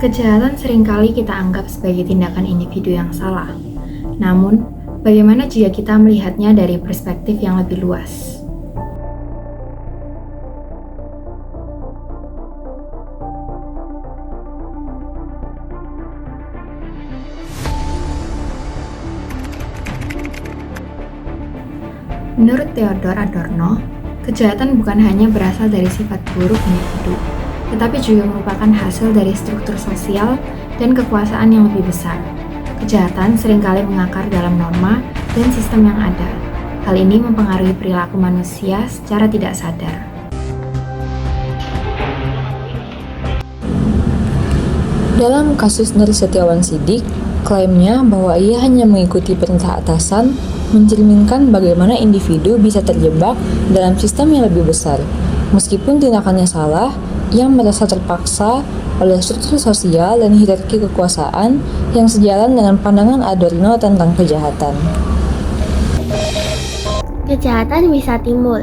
Kejahatan seringkali kita anggap sebagai tindakan individu yang salah. Namun, bagaimana jika kita melihatnya dari perspektif yang lebih luas? Menurut Theodor Adorno, kejahatan bukan hanya berasal dari sifat buruk individu, tetapi juga merupakan hasil dari struktur sosial dan kekuasaan yang lebih besar. Kejahatan seringkali mengakar dalam norma dan sistem yang ada. Hal ini mempengaruhi perilaku manusia secara tidak sadar. Dalam kasus Nur Setiawan Sidik, klaimnya bahwa ia hanya mengikuti perintah atasan mencerminkan bagaimana individu bisa terjebak dalam sistem yang lebih besar. Meskipun tindakannya salah, ia merasa terpaksa oleh struktur sosial dan hierarki kekuasaan yang sejalan dengan pandangan Adorno tentang kejahatan. Kejahatan bisa timbul.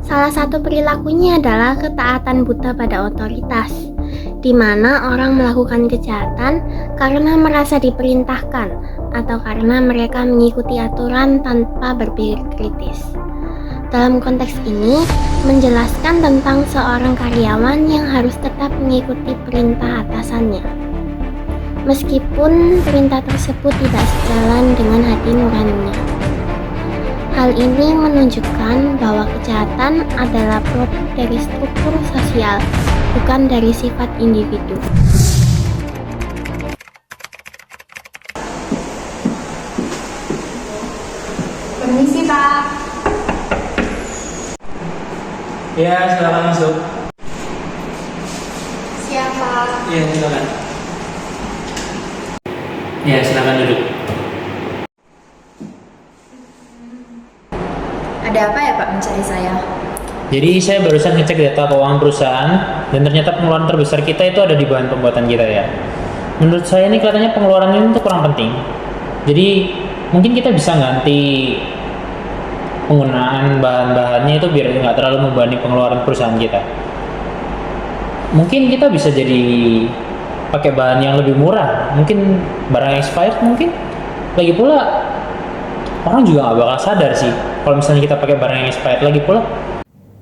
Salah satu perilakunya adalah ketaatan buta pada otoritas, di mana orang melakukan kejahatan karena merasa diperintahkan atau karena mereka mengikuti aturan tanpa berpikir kritis. Dalam konteks ini, menjelaskan tentang seorang karyawan yang harus tetap mengikuti perintah atasannya, meskipun perintah tersebut tidak sejalan dengan hati nuraninya. Hal ini menunjukkan bahwa kejahatan adalah produk dari struktur sosial, bukan dari sifat individu. Permisi, Pak. Ya, silakan masuk. Siapa? Iya, silakan. Ya, silakan duduk. Ada apa ya, Pak, mencari saya? Jadi saya barusan ngecek data keuangan perusahaan dan ternyata pengeluaran terbesar kita itu ada di bahan pembuatan kita ya. Menurut saya ini kelihatannya pengeluaran ini tuh kurang penting. Jadi mungkin kita bisa ganti penggunaan bahan-bahannya itu biar nggak terlalu membebani pengeluaran perusahaan kita. Mungkin kita bisa jadi pakai bahan yang lebih murah, mungkin barang expired mungkin. Lagi pula orang juga nggak bakal sadar sih kalau misalnya kita pakai barang yang expired. Lagi pula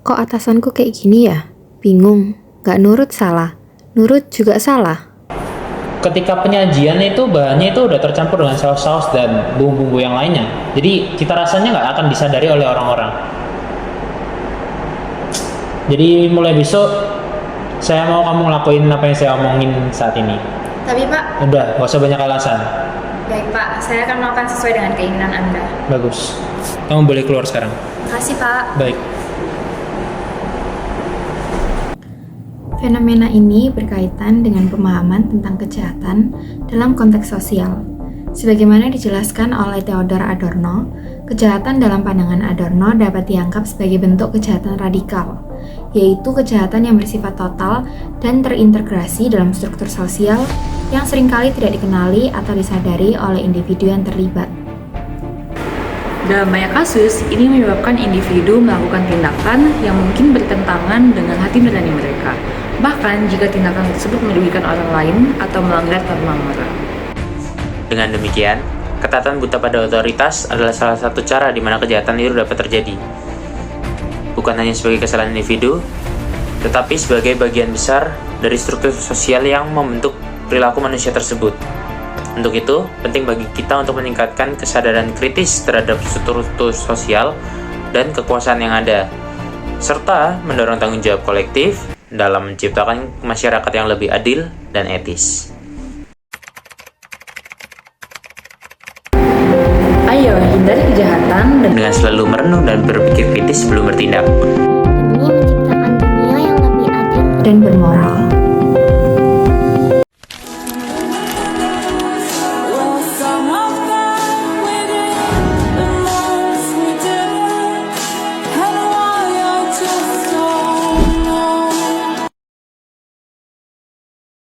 Kok atasanku kayak gini ya? Bingung, gak nurut salah, nurut juga salah. ketika penyajian itu bahannya itu udah tercampur dengan saus-saus dan bumbu-bumbu yang lainnya, jadi cita rasanya nggak akan disadari oleh orang-orang. Jadi mulai besok saya mau kamu lakuin apa yang saya omongin saat ini. Tapi Pak, Udah, nggak usah banyak alasan. baik Pak, saya akan melakukan sesuai dengan keinginan Anda. Bagus, kamu boleh keluar sekarang. Makasih Pak. Baik. Fenomena ini berkaitan dengan pemahaman tentang kejahatan dalam konteks sosial. Sebagaimana dijelaskan oleh Theodor Adorno, kejahatan dalam pandangan Adorno dapat dianggap sebagai bentuk kejahatan radikal, yaitu kejahatan yang bersifat total dan terintegrasi dalam struktur sosial yang seringkali tidak dikenali atau disadari oleh individu yang terlibat. Dalam banyak kasus, ini menyebabkan individu melakukan tindakan yang mungkin bertentangan dengan hati nurani mereka, bahkan jika tindakan tersebut merugikan orang lain atau melanggar norma moral. Dengan demikian, ketaatan buta pada otoritas adalah salah satu cara di mana kejahatan itu dapat terjadi. Bukan hanya sebagai kesalahan individu, tetapi sebagai bagian besar dari struktur sosial yang membentuk perilaku manusia tersebut. Untuk itu, penting bagi kita untuk meningkatkan kesadaran kritis terhadap struktur sosial dan kekuasaan yang ada, serta mendorong tanggung jawab kolektif dalam menciptakan masyarakat yang lebih adil dan etis. Ayo, hindari kejahatan Dengan selalu merenung dan berpikir kritis sebelum bertindak. Demi menciptakan dunia yang lebih adil Dan bermoral.